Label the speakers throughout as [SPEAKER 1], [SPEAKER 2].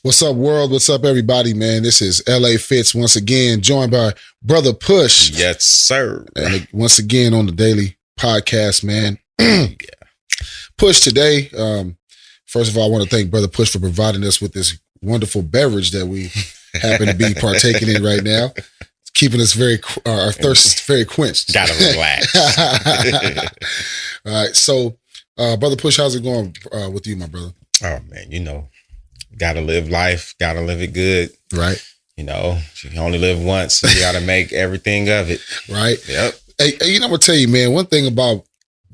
[SPEAKER 1] What's up, world? What's up, everybody, man? This is LA Fitz once again, joined by Brother Push.
[SPEAKER 2] Yes, sir.
[SPEAKER 1] And once again on the daily podcast, man. Push today. First of all, I want to thank Brother Push for providing us with this wonderful beverage that we happen to be partaking in right now. It's keeping us our thirst very quenched.
[SPEAKER 2] Gotta relax.
[SPEAKER 1] All right. So, Brother Push, how's it going with you, my brother?
[SPEAKER 2] Oh, man, gotta live life, gotta live it good.
[SPEAKER 1] Right.
[SPEAKER 2] You only live once, so you gotta make everything of it.
[SPEAKER 1] Right.
[SPEAKER 2] Yep.
[SPEAKER 1] Hey, I'm gonna tell you, man, one thing about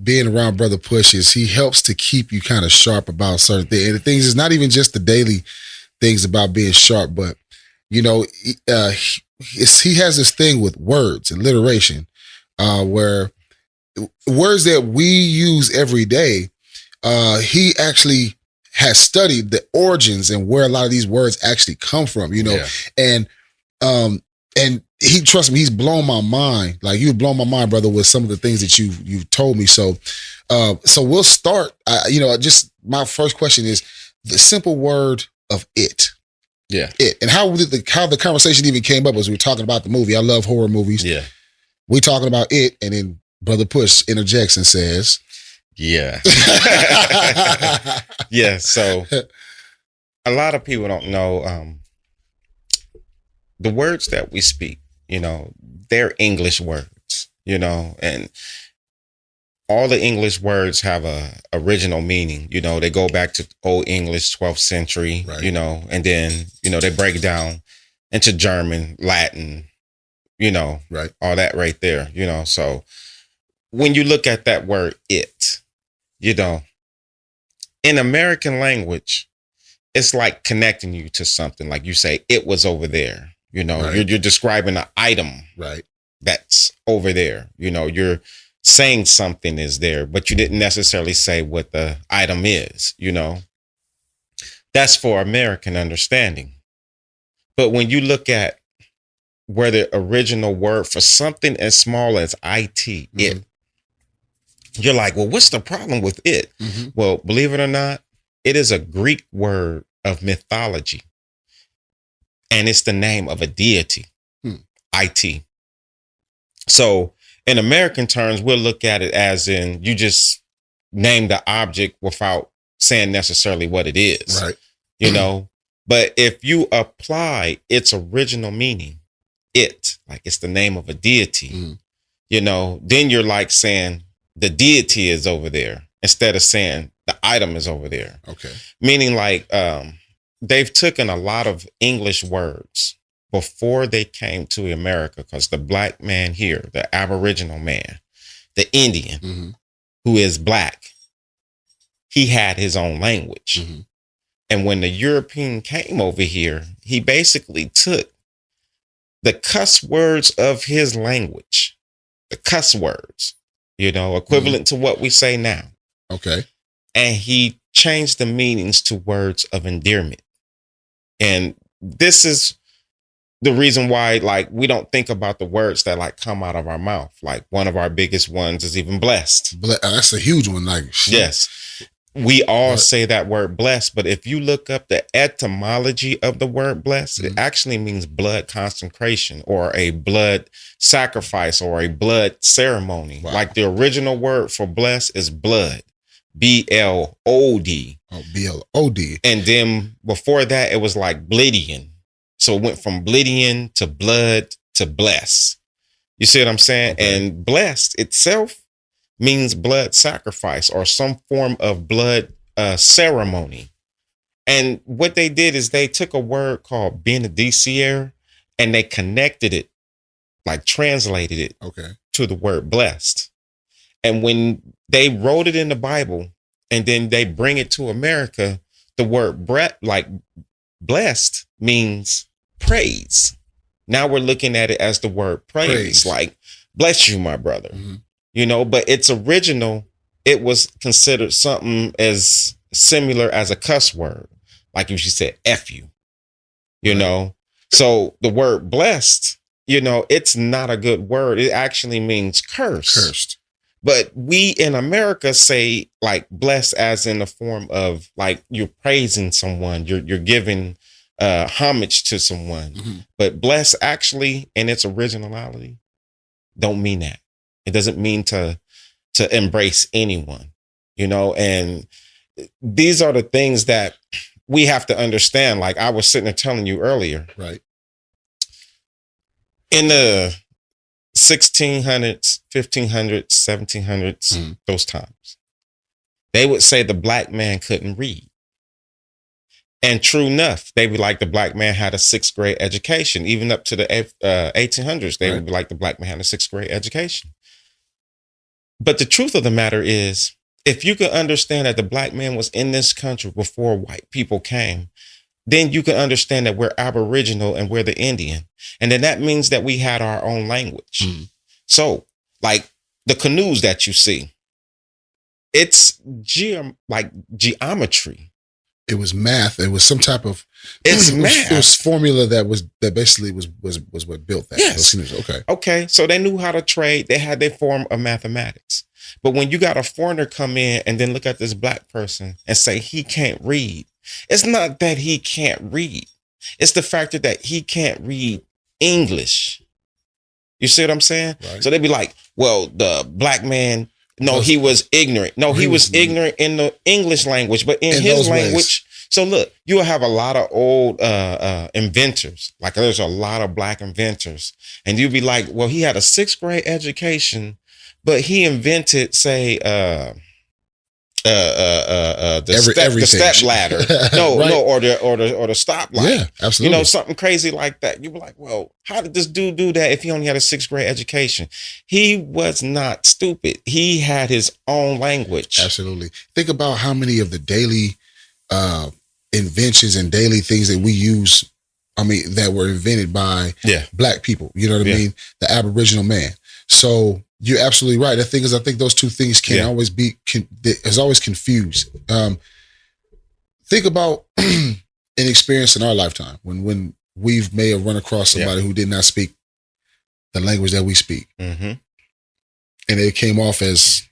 [SPEAKER 1] being around Brother Push is he helps to keep you kind of sharp about certain things. And the things is not even just the daily things about being sharp, but he has this thing with words and alliteration, where words that we use every day, he actually has studied the origins and where a lot of these words actually come from, and he, trust me, he's blown my mind. Like, you've blown my mind, brother, with some of the things that you told me. So we'll start, just my first question is the simple word of it.
[SPEAKER 2] Yeah.
[SPEAKER 1] It. And how the conversation even came up was we were talking about the movie. I love horror movies.
[SPEAKER 2] Yeah.
[SPEAKER 1] We talking about it. And then Brother Push interjects and says,
[SPEAKER 2] yeah. Yeah. So a lot of people don't know the words that we speak, they're English words, and all the English words have a original meaning. They go back to Old English, 12th century,
[SPEAKER 1] right.
[SPEAKER 2] And then, they break down into German, Latin,
[SPEAKER 1] right.
[SPEAKER 2] all that right there, So when you look at that word, it, in American language, it's like connecting you to something. Like you say, it was over there,
[SPEAKER 1] right.
[SPEAKER 2] you're describing an item,
[SPEAKER 1] right,
[SPEAKER 2] that's over there. You're saying something is there, but you didn't necessarily say what the item is, That's for American understanding. But when you look at where the original word for something as small as IT,
[SPEAKER 1] mm-hmm.
[SPEAKER 2] it, you're like, well, what's the problem with it?
[SPEAKER 1] Mm-hmm.
[SPEAKER 2] Well, believe it or not, it is a Greek word of mythology. And it's the name of a deity, IT. So in American terms, we'll look at it as in you just name the object without saying necessarily what it is,
[SPEAKER 1] right.
[SPEAKER 2] But if you apply its original meaning, it, like it's the name of a deity, then you're like saying the deity is over there instead of saying the item is over there.
[SPEAKER 1] Okay.
[SPEAKER 2] Meaning like they've taken a lot of English words before they came to America, because the black man here, the Aboriginal man, the Indian, who is black, he had his own language.
[SPEAKER 1] Mm-hmm.
[SPEAKER 2] And when the European came over here, he basically took the cuss words of his language, the cuss words, equivalent to what we say now.
[SPEAKER 1] Okay.
[SPEAKER 2] And he changed the meanings to words of endearment. And this is the reason why, like, we don't think about the words that like come out of our mouth. Like one of our biggest ones is even blessed.
[SPEAKER 1] That's a huge one. Like,
[SPEAKER 2] yes, we all say that word blessed, but if you look up the etymology of the word blessed, it actually means blood consecration or a blood sacrifice or a blood ceremony.
[SPEAKER 1] Wow. Like
[SPEAKER 2] the original word for blessed is blood, B-L-O-D.
[SPEAKER 1] Oh, B-L-O-D.
[SPEAKER 2] And then before that, it was like Blidian. So it went from Blidian to blood to bless. You see what I'm saying? Okay. And blessed itself means blood sacrifice or some form of blood ceremony. And what they did is they took a word called benedicere and they connected it, like translated it to the word blessed. And when they wrote it in the Bible and then they bring it to America, the word blessed means praise. Now we're looking at it as the word praise. Like, bless you, my brother. But its original, it was considered something as similar as a cuss word. Like if you said F you, So the word blessed, it's not a good word. It actually means cursed. But we in America say like blessed as in the form of like you're praising someone, you're giving homage to someone. But bless actually in its originality don't mean that. It doesn't mean to embrace anyone, and these are the things that we have to understand. Like I was sitting there telling you earlier,
[SPEAKER 1] right?
[SPEAKER 2] In the 1600s, 1500s, 1700s, those times, they would say the black man couldn't read. And true enough, they would like the black man had a 6th grade education. Even up to the 1800s, they would be like the black man had a 6th grade education. But the truth of the matter is, if you could understand that the black man was in this country before white people came, then you can understand that we're Aboriginal and we're the Indian. And then that means that we had our own language. So like the canoes that you see, it's geometry.
[SPEAKER 1] It was math. It was some type of
[SPEAKER 2] math.
[SPEAKER 1] It was formula that basically was what built that.
[SPEAKER 2] Yes. Okay. So they knew how to trade. They had their form of mathematics. But when you got a foreigner come in and then look at this black person and say he can't read, it's not that he can't read. It's the factor that he can't read English. You see what I'm saying?
[SPEAKER 1] Right.
[SPEAKER 2] So they'd be like, well, the black man, no, he was ignorant. No, he was ignorant in the English language, but in his language. Ways. So look, you'll have a lot of old inventors. Like there's a lot of black inventors. And you'll be like, well, he had a 6th grade education, but he invented, say, the step ladder. No, right. or the stoplight.
[SPEAKER 1] Yeah, absolutely.
[SPEAKER 2] Something crazy like that. You be like, well, how did this dude do that if he only had a 6th grade education? He was not stupid. He had his own language.
[SPEAKER 1] Absolutely. Think about how many of the daily inventions and daily things that we use, that were invented by black people. You know what I mean? The Aboriginal man. So you're absolutely right. The thing is, I think those two things is always confused. Think about an experience in our lifetime when we may have run across somebody who did not speak the language that we speak. And it came off as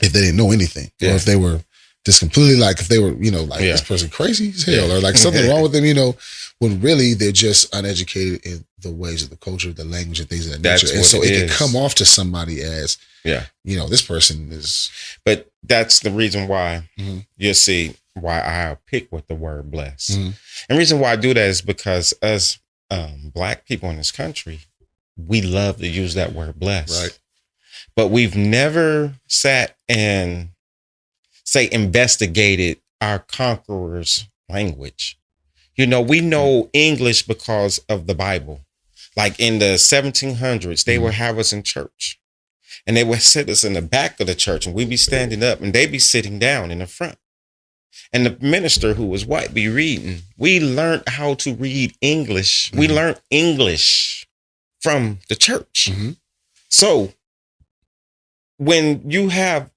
[SPEAKER 1] if they didn't know anything, or if they were just completely if they were, this person crazy as hell, or like something wrong with them, when really they're just uneducated in the ways of the culture, the language, and things of that nature. And so it can come off to somebody as, this person is.
[SPEAKER 2] But that's the reason why you'll see why I pick with the word bless. And the reason why I do that is because as black people in this country, we love to use that word bless.
[SPEAKER 1] Right.
[SPEAKER 2] But we've never sat and investigated our conqueror's language. We know English because of the Bible. Like in the 1700s, they would have us in church and they would sit us in the back of the church and we'd be standing up and they'd be sitting down in the front. And the minister who was white be reading. We learned how to read English. We learned English from the church. So when you have,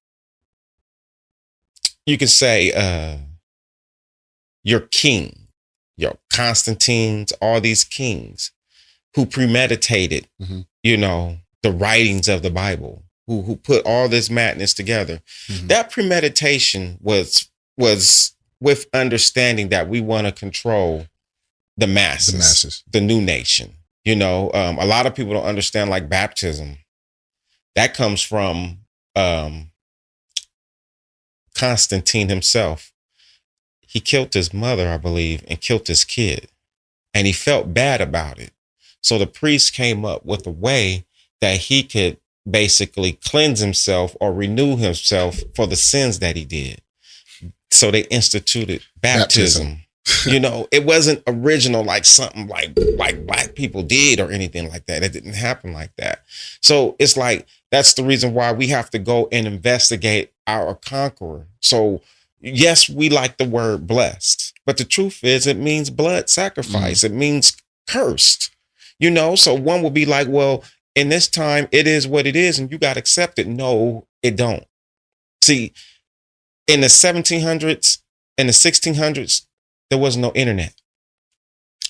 [SPEAKER 2] you could say, your king, your Constantines, all these kings who premeditated, the writings of the Bible, who put all this madness together. That premeditation was with understanding that we want to control the masses, the new nation. A lot of people don't understand like baptism. That comes from Constantine himself. He killed his mother, I believe, and killed his kid. And he felt bad about it. So the priest came up with a way that he could basically cleanse himself or renew himself for the sins that he did. So they instituted baptism. It wasn't original like something like black people did or anything like that. It didn't happen like that. So it's like, that's the reason why we have to go and investigate our conqueror. So yes, we like the word blessed, but the truth is it means blood sacrifice. It means cursed, so one will be like, well, in this time it is what it is and you got to accept it. No, it don't. See, in the 1700s and the 1600s, there was no internet.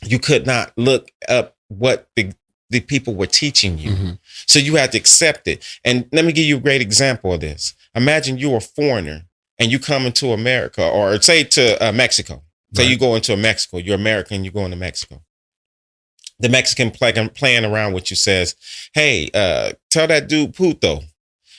[SPEAKER 2] You could not look up what the people were teaching you. So you had to accept it. And let me give you a great example of this. Imagine you're a foreigner and you come into America or say to Mexico. Say
[SPEAKER 1] Right.
[SPEAKER 2] you go into Mexico, you're American, you go into Mexico. The Mexican playing around with you says, hey, tell that dude puto.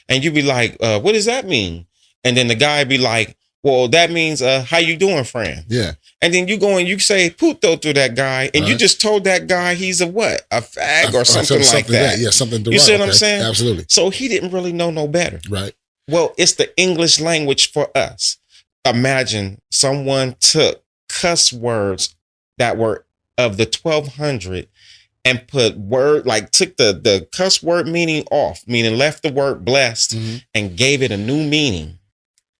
[SPEAKER 2] And you be like, what does that mean? And then the guy be like, well, that means how you doing, friend?
[SPEAKER 1] Yeah.
[SPEAKER 2] And then you go and you say puto to that guy, and you
[SPEAKER 1] Right.
[SPEAKER 2] just told that guy he's a what? A fag or something like that.
[SPEAKER 1] Yeah, something
[SPEAKER 2] You see what I'm
[SPEAKER 1] okay.
[SPEAKER 2] saying?
[SPEAKER 1] Absolutely.
[SPEAKER 2] So he didn't really know no better.
[SPEAKER 1] Right.
[SPEAKER 2] Well, it's the English language for us. Imagine someone took cuss words that were of the 1200 and put took the cuss word meaning off, meaning left the word blessed
[SPEAKER 1] Mhm.
[SPEAKER 2] and gave it a new meaning.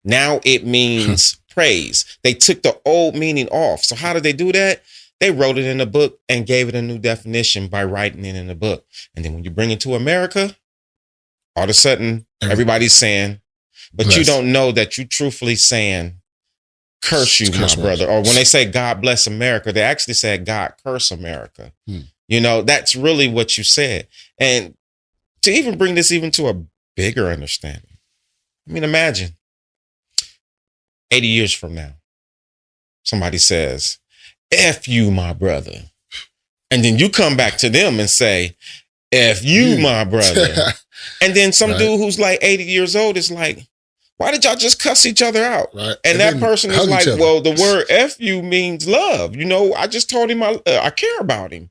[SPEAKER 2] Now it means praise. They took the old meaning off. So how did they do that? They wrote it in a book and gave it a new definition by writing it in a book. And then when you bring it to America, all of a sudden, everybody's saying, but you
[SPEAKER 1] Bless.
[SPEAKER 2] don't know that you truthfully saying, curse you,
[SPEAKER 1] Curse
[SPEAKER 2] my
[SPEAKER 1] words.
[SPEAKER 2] brother. Or when they say God bless America, they actually said God curse America.
[SPEAKER 1] Hmm.
[SPEAKER 2] You know, that's really what you said. And to even bring this even to a bigger understanding, I mean, imagine 80 years from now, somebody says, F you, my brother. And then you come back to them and say, F you, my brother. And then some
[SPEAKER 1] Right.
[SPEAKER 2] dude who's like 80 years old is like, why did y'all just cuss each other out?
[SPEAKER 1] Right.
[SPEAKER 2] And that
[SPEAKER 1] then
[SPEAKER 2] person is
[SPEAKER 1] hug
[SPEAKER 2] like,
[SPEAKER 1] each other.
[SPEAKER 2] well, the word F you means love. You know, I just told him I care about him.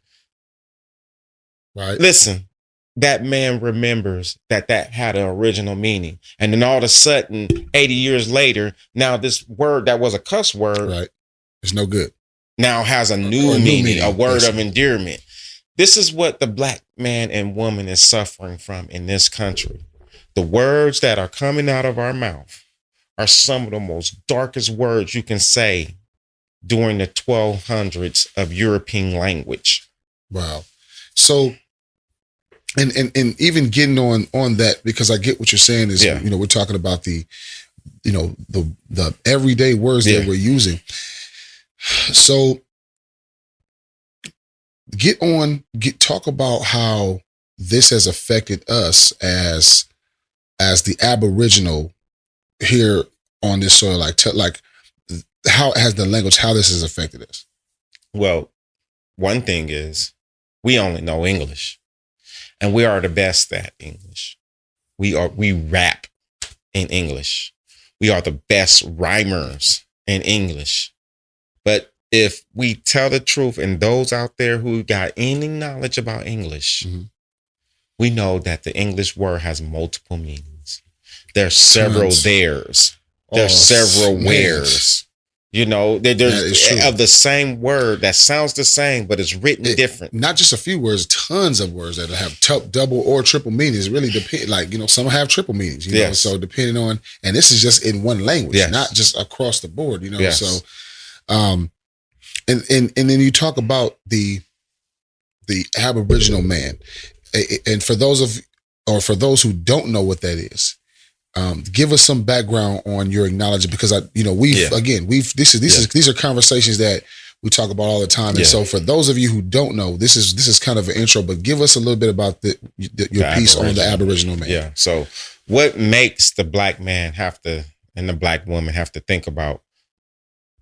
[SPEAKER 1] Right.
[SPEAKER 2] Listen, that man remembers that had an original meaning. And then all of a sudden, 80 years later, now this word that was a cuss word
[SPEAKER 1] Right. It's no good.
[SPEAKER 2] now has a
[SPEAKER 1] Or
[SPEAKER 2] new
[SPEAKER 1] a new
[SPEAKER 2] meaning,
[SPEAKER 1] meaning,
[SPEAKER 2] a word
[SPEAKER 1] yes.
[SPEAKER 2] of endearment. This is what the black man and woman is suffering from in this country. The words that are coming out of our mouth are some of the most darkest words you can say during the 1200s of European language.
[SPEAKER 1] Wow. So, and even getting on that, because I get what you're saying is,
[SPEAKER 2] Yeah.
[SPEAKER 1] you know, we're talking about the everyday words
[SPEAKER 2] Yeah.
[SPEAKER 1] that we're using. So talk about how this has affected us as the Aboriginal here on this soil. Like how has the language, how this has affected us?
[SPEAKER 2] Well, one thing is we only know English, and we are the best at English. We rap in English. We are the best rhymers in English. But if we tell the truth, and those out there who got any knowledge about English,
[SPEAKER 1] Mhm.
[SPEAKER 2] we know that the English word has multiple meanings. There's several
[SPEAKER 1] Tons.
[SPEAKER 2] theirs. There's
[SPEAKER 1] Oh,
[SPEAKER 2] several
[SPEAKER 1] man.
[SPEAKER 2] wheres. You know,
[SPEAKER 1] That is
[SPEAKER 2] there's
[SPEAKER 1] true.
[SPEAKER 2] of the same word that sounds the same, but it's written different.
[SPEAKER 1] Not just a few words, tons of words that have double or triple meanings. It really depend. Like, you know, some have triple meanings. You know,
[SPEAKER 2] Yes.
[SPEAKER 1] so depending on, and this is just in one language,
[SPEAKER 2] Yes.
[SPEAKER 1] not just across the board. You know,
[SPEAKER 2] Yes.
[SPEAKER 1] so, and then you talk about the Aboriginal man, and for those who don't know what that is. Give us some background on your acknowledgement, because these are conversations that we talk about all the time. And
[SPEAKER 2] Yeah.
[SPEAKER 1] so for those of you who don't know, this is kind of an intro, but give us a little bit about your piece on the Aboriginal man.
[SPEAKER 2] Yeah. So what makes the black man and the black woman have to think about,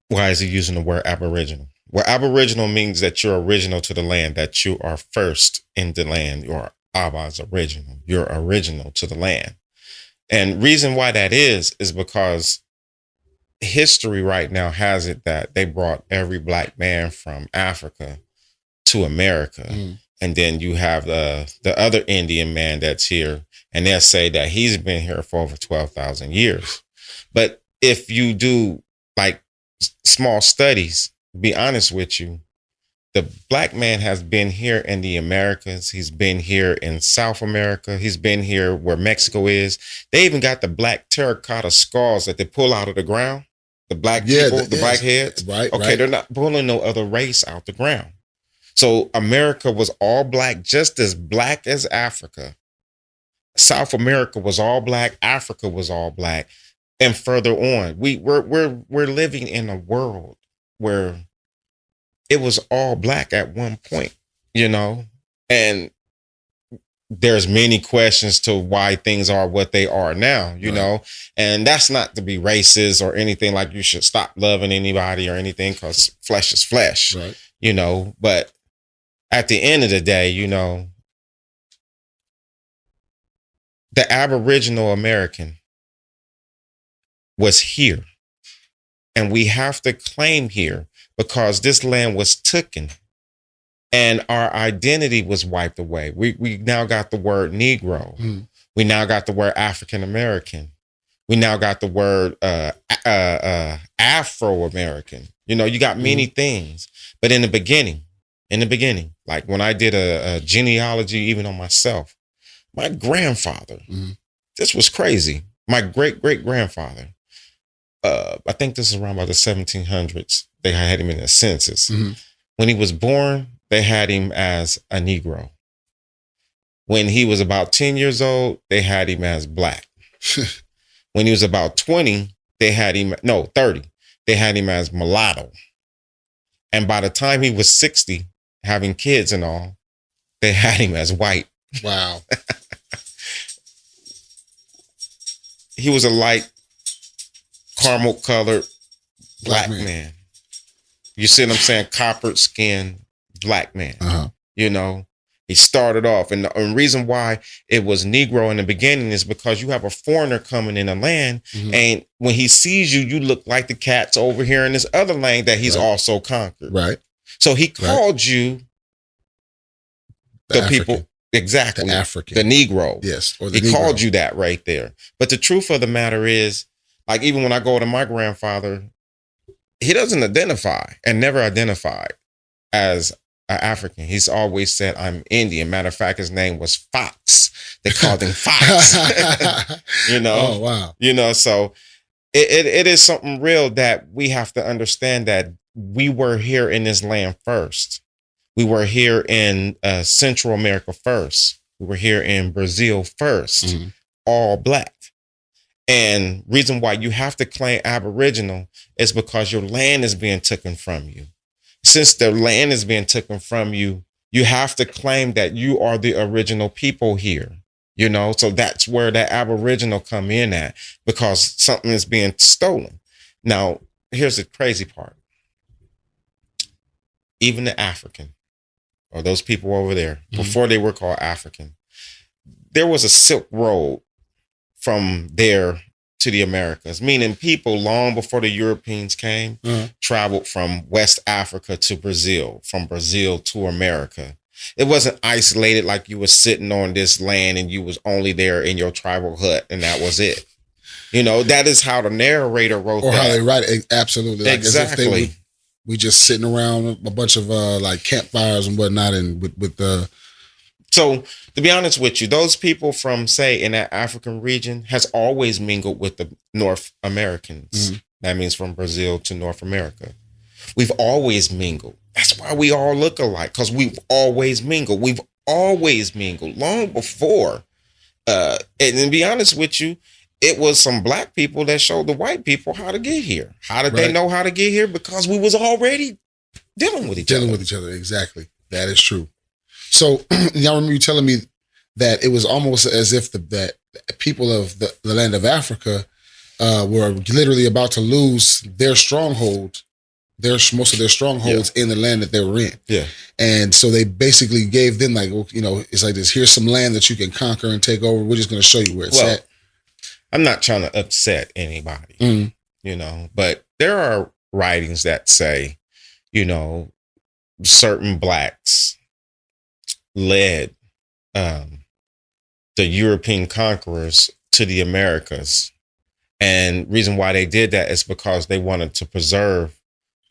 [SPEAKER 2] why is he using the word Aboriginal? Well, Aboriginal means that you're original to the land, that you are first in the land. You're Abba's original. You're original to the land. And reason why that is because history right now has it that they brought every black man from Africa to America.
[SPEAKER 1] Mm.
[SPEAKER 2] And then you have the other Indian man that's here, and they'll say that he's been here for over 12,000 years. But if you do like small studies, to be honest with you, the black man has been here in the Americas. He's been here in South America. He's been here where Mexico is. They even got the black terracotta skulls that they pull out of the ground. The black people, the black heads.
[SPEAKER 1] Right.
[SPEAKER 2] Okay,
[SPEAKER 1] right.
[SPEAKER 2] they're not pulling no other race out the ground. So America was all black, just as black as Africa. South America was all black. Africa was all black. And further on, we're living in a world where it was all black at one point, you know, and there's many questions to why things are what they are now, you know, and that's not to be racist or anything like you should stop loving anybody or anything, because flesh is flesh, you know, but at the end of the day, you know, the Aboriginal American was here, and we have to claim here because this land was taken and our identity was wiped away. We now got the word Negro. Mm. We now got the word African American. We now got the word Afro American. You know, you got many things, but in the beginning, like when I did a genealogy, even on myself, my grandfather, this was crazy. My great-great-grandfather, I think this is around about the 1700s. They had him in the census. Mm-hmm. When he was born, they had him as a Negro. When he was about 10 years old, they had him as black. When he was about 20, 30, they had him as mulatto. And by the time he was 60, having kids and all, they had him as white.
[SPEAKER 1] Wow.
[SPEAKER 2] He was a light, caramel colored black man. You see what I'm saying? Copper skinned black man. Uh-huh. You know, he started off. And the reason why it was Negro in the beginning is because you have a foreigner coming in the land. Mm-hmm. And when he sees you, you look like the cats over here in this other land that he's also conquered.
[SPEAKER 1] Right.
[SPEAKER 2] So he called you the people. Exactly.
[SPEAKER 1] The African.
[SPEAKER 2] The Negro.
[SPEAKER 1] Yes.
[SPEAKER 2] Or the Negro. Called you that right there. But the truth of the matter is, like, even when I go to my grandfather, he doesn't identify and never identified as an African. He's always said, I'm Indian. Matter of fact, his name was Fox. They called him Fox. You know?
[SPEAKER 1] Oh, wow.
[SPEAKER 2] You know, so it is something real that we have to understand, that we were here in this land first. We were here in Central America first. We were here in Brazil first, all black. And reason why you have to claim Aboriginal is because your land is being taken from you. Since the land is being taken from you, you have to claim that you are the original people here. You know, so that's where that Aboriginal come in at, because something is being stolen. Now, here's the crazy part. Even the African, or those people over there, before they were called African, there was a Silk Road from there to the Americas, meaning people long before the Europeans came, traveled from West Africa to Brazil, from Brazil to America. It wasn't isolated like you were sitting on this land and you was only there in your tribal hut and that was it. You know, that is how the narrator wrote
[SPEAKER 1] or
[SPEAKER 2] that.
[SPEAKER 1] Or how they write it, absolutely. Like
[SPEAKER 2] exactly.
[SPEAKER 1] As if we just sitting around a bunch of like campfires and whatnot, and with the.
[SPEAKER 2] So to be honest with you, those people from, say, in that African region has always mingled with the North Americans. That means from Brazil to North America. We've always mingled. That's why we all look alike, because we've always mingled. We've always mingled long before. And to be honest with you, it was some black people that showed the white people how to get here. How did they know how to get here? Because we was already dealing with each other. Exactly.
[SPEAKER 1] That is true. So y'all remember you telling me that it was almost as if that people of the land of Africa were literally about to lose their stronghold, most of their strongholds in the land that they were in.
[SPEAKER 2] Yeah.
[SPEAKER 1] And so they basically gave them, like, you know, it's like this, here's some land that you can conquer and take over. We're just going to show you where it's at.
[SPEAKER 2] I'm not trying to upset anybody, you know, but there are writings that say, you know, certain blacks led the European conquerors to the Americas. And reason why they did that is because they wanted to preserve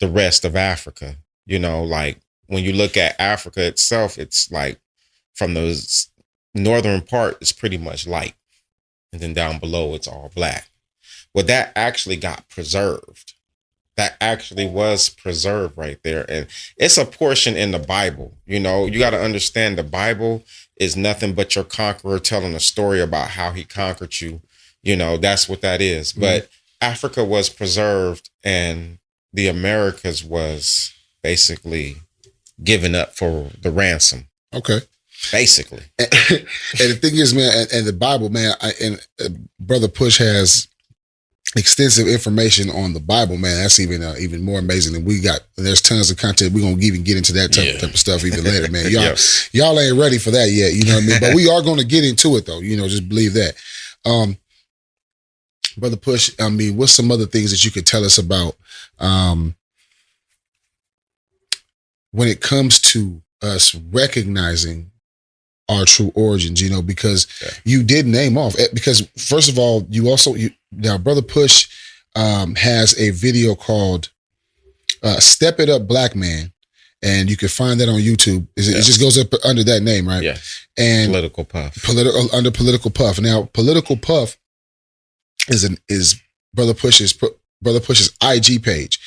[SPEAKER 2] the rest of Africa. You know, like when you look at Africa itself, it's like from the northern part, it's pretty much light. And then down below, it's all black. Well, that actually got preserved. That actually was preserved right there. And it's a portion in the Bible. You know, you got to understand the Bible is nothing but your conqueror telling a story about how he conquered you. You know, that's what that is. But Africa was preserved and the Americas was basically given up for the ransom.
[SPEAKER 1] Okay.
[SPEAKER 2] basically.
[SPEAKER 1] And the thing is, man, and the Bible, man, Brother Push has extensive information on the Bible, man. That's even more amazing than we got. There's tons of content. We're gonna even get into that type of stuff even later, man. Y'all ain't ready for that yet, you know what I mean? But we are gonna get into it though, you know, just believe that. Brother Push, I mean, what's some other things that you could tell us about when it comes to us recognizing our true origins, you know, because you did name off, because first of all, now Brother Push has a video called Step It Up Black Man, and you can find that on YouTube. It just goes up under that name, right?
[SPEAKER 2] Yeah.
[SPEAKER 1] And
[SPEAKER 2] Political Puff.
[SPEAKER 1] Under Political Puff. Now, Political Puff is Brother Push's IG page,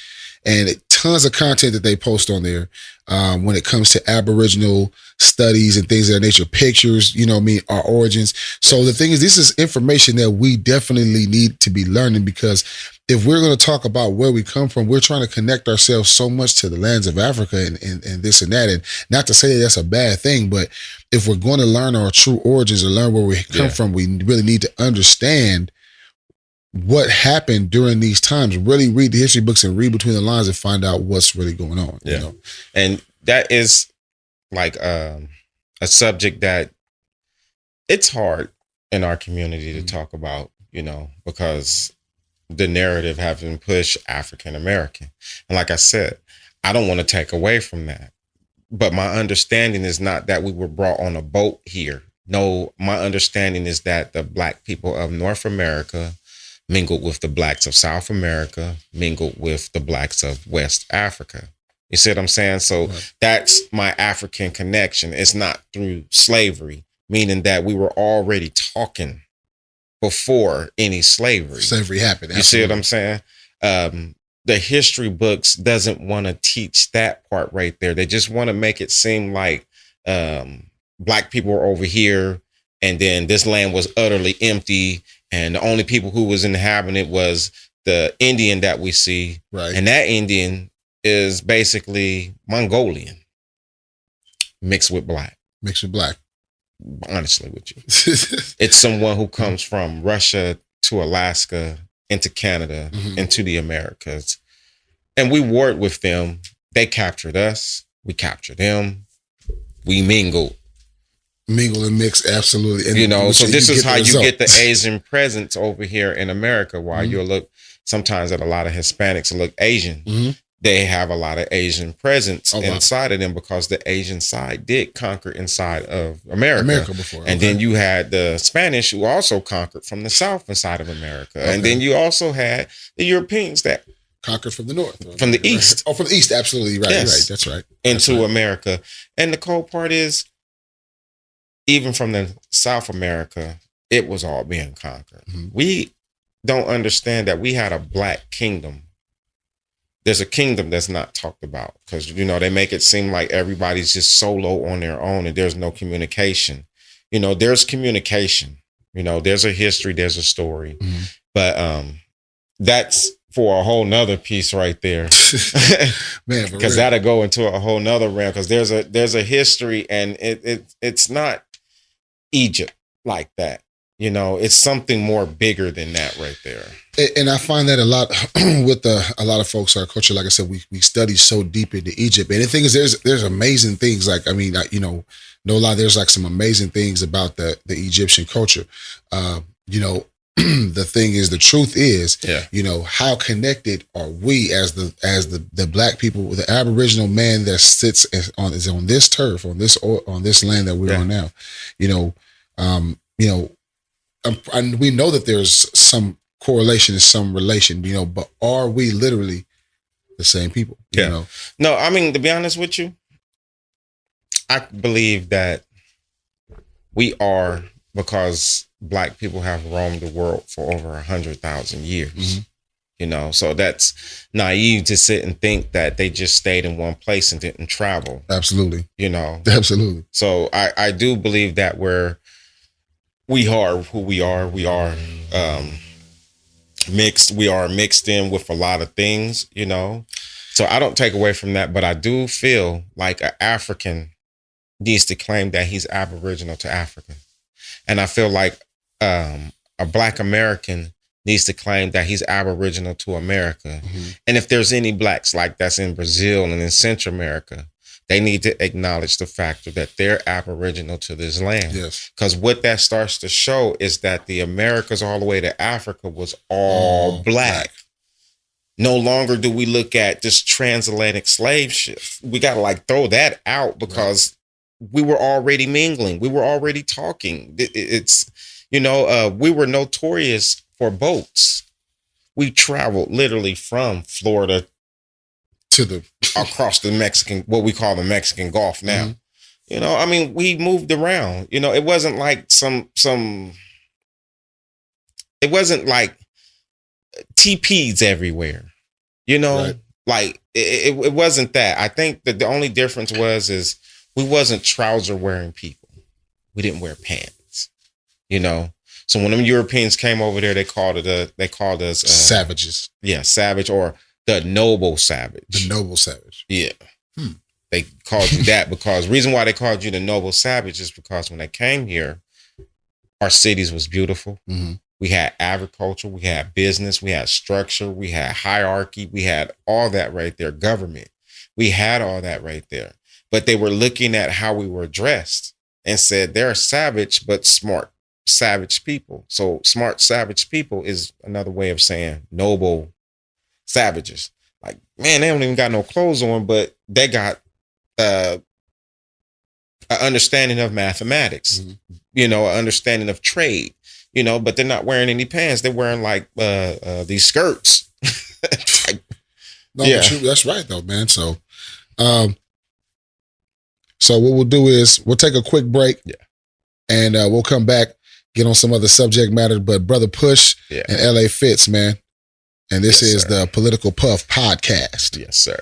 [SPEAKER 1] and tons of content that they post on there when it comes to Aboriginal studies and things of that nature, pictures, you know what I mean, our origins. So the thing is, this is information that we definitely need to be learning, because if we're going to talk about where we come from, we're trying to connect ourselves so much to the lands of Africa and this and that. And not to say that that's a bad thing, but if we're going to learn our true origins and learn where we come from, we really need to understand what happened during these times. Really read the history books and read between the lines and find out what's really going on.
[SPEAKER 2] Yeah.
[SPEAKER 1] You know?
[SPEAKER 2] And that is like a subject that it's hard in our community to talk about, you know, because the narrative has been pushed African American. And like I said, I don't want to take away from that. But my understanding is not that we were brought on a boat here. No, my understanding is that the Black people of North America mingled with the Blacks of South America, mingled with the Blacks of West Africa. You see what I'm saying? So that's my African connection. It's not through slavery, meaning that we were already talking before any slavery.
[SPEAKER 1] Slavery happened.
[SPEAKER 2] Absolutely. You see what I'm saying? The history books doesn't want to teach that part right there. They just want to make it seem like Black people were over here, and then this land was utterly empty, and the only people who was inhabiting it was the Indian that we see.
[SPEAKER 1] Right.
[SPEAKER 2] And that Indian is basically Mongolian mixed with Black.
[SPEAKER 1] Mixed with Black.
[SPEAKER 2] Honestly with you. It's someone who comes from Russia to Alaska, into Canada, into the Americas. And we warred with them. They captured us. We captured them. We mingled.
[SPEAKER 1] Mingle and mix, absolutely. And
[SPEAKER 2] you know, so this is how you get the Asian presence over here in America. While you'll look sometimes at a lot of Hispanics look Asian. They have a lot of Asian presence inside of them, because the Asian side did conquer inside of America
[SPEAKER 1] before.
[SPEAKER 2] And then you had the Spanish, who also conquered from the south inside of America. And then you also had the Europeans that
[SPEAKER 1] conquered from the north.
[SPEAKER 2] From the east.
[SPEAKER 1] Oh, from the east, absolutely. Right,
[SPEAKER 2] yes.
[SPEAKER 1] Right. That's right.
[SPEAKER 2] Into America. And the cold part is, even from the South America, it was all being conquered. We don't understand that we had a Black kingdom. There's a kingdom that's not talked about, because, you know, they make it seem like everybody's just solo on their own and there's no communication. You know, there's communication. You know, there's a history, there's a story. But that's for a whole nother piece right there. Man, because that'll go into a whole nother realm, because there's a history, and it's not Egypt like that. You know, it's something more bigger than that right there.
[SPEAKER 1] And I find that a lot with a lot of folks, our culture. Like I said, we study so deep into Egypt. And the thing is, there's amazing things. Like, I mean, you know, no lie, there's like some amazing things about the Egyptian culture. You know, the thing is, the truth is, you know, how connected are we as the Black people, the Aboriginal man that sits on this turf, on this land that we're on now. You know, and we know that there's some correlation and some relation, you know, but are we literally the same people? You know?
[SPEAKER 2] No, I mean, to be honest with you, I believe that we are, because Black people have roamed the world for over 100,000 years. You know, so that's naive to sit and think that they just stayed in one place and didn't travel.
[SPEAKER 1] Absolutely.
[SPEAKER 2] You know,
[SPEAKER 1] absolutely.
[SPEAKER 2] So I do believe that we are who we are. We are mixed. We are mixed in with a lot of things, you know. So I don't take away from that, but I do feel like an African needs to claim that he's Aboriginal to Africa. And I feel like a Black American needs to claim that he's Aboriginal to America. Mm-hmm. And if there's any Blacks like that's in Brazil and in Central America, they need to acknowledge the fact that they're Aboriginal to this land.
[SPEAKER 1] Yes.
[SPEAKER 2] Because what that starts to show is that the Americas all the way to Africa was all Black. No longer do we look at this transatlantic slave ship. We got to like throw that out because we were already mingling. We were already talking. It's, you know, we were notorious for boats. We traveled literally from Florida
[SPEAKER 1] to the
[SPEAKER 2] across the Mexican, what we call the Mexican Gulf now. Mm-hmm. You know, I mean, we moved around. You know, it wasn't like it wasn't like TPs everywhere. You know, right. Like it wasn't that. I think that the only difference is we wasn't trouser wearing people. We didn't wear pants. You know, so when them Europeans came over there, they called us
[SPEAKER 1] savages.
[SPEAKER 2] Yeah, savage, or the noble savage.
[SPEAKER 1] The noble savage.
[SPEAKER 2] Yeah. They called you that because reason why they called you the noble savage is because when they came here, our cities was beautiful. Mm-hmm. We had agriculture, we had business, we had structure, we had hierarchy, we had all that right there. Government, we had all that right there. But they were looking at how we were dressed and said they're savage, but smart savage people. So smart savage people is another way of saying noble savages. Like, man, they don't even got no clothes on, but they got an understanding of mathematics, mm-hmm. You know, an understanding of trade. You know, but they're not wearing any pants. They're wearing like these skirts.
[SPEAKER 1] No, yeah. That's right though, man. So, so what we'll do is we'll take a quick break, and we'll come back, get on some other subject matter. But Brother Push and LA Fitz, man, and this is the Political Puff podcast.
[SPEAKER 2] Yes, sir.